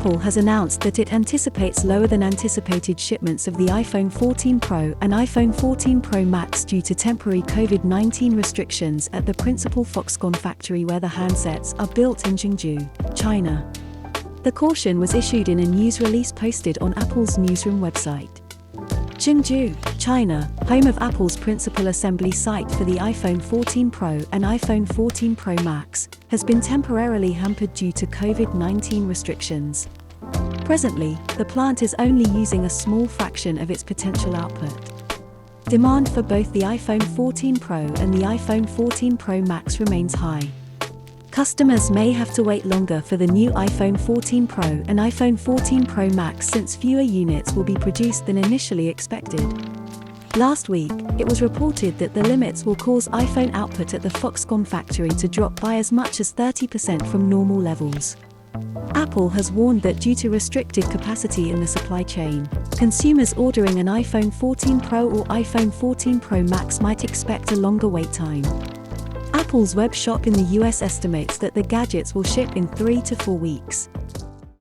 Apple has announced that it anticipates lower than anticipated shipments of the iPhone 14 Pro and iPhone 14 Pro Max due to temporary COVID-19 restrictions at the principal Foxconn factory where the handsets are built in Zhengzhou, China. The caution was issued in a news release posted on Apple's newsroom website. Zhengzhou, China, home of Apple's principal assembly site for the iPhone 14 Pro and iPhone 14 Pro Max, has been temporarily hampered due to COVID-19 restrictions. Presently, the plant is only using a small fraction of its potential output. Demand for both the iPhone 14 Pro and the iPhone 14 Pro Max remains high. Customers may have to wait longer for the new iPhone 14 Pro and iPhone 14 Pro Max since fewer units will be produced than initially expected. Last week, it was reported that the limits will cause iPhone output at the Foxconn factory to drop by as much as 30% from normal levels. Apple has warned that due to restricted capacity in the supply chain, consumers ordering an iPhone 14 Pro or iPhone 14 Pro Max might expect a longer wait time. Apple's web shop in the US estimates that the gadgets will ship in 3 to 4 weeks.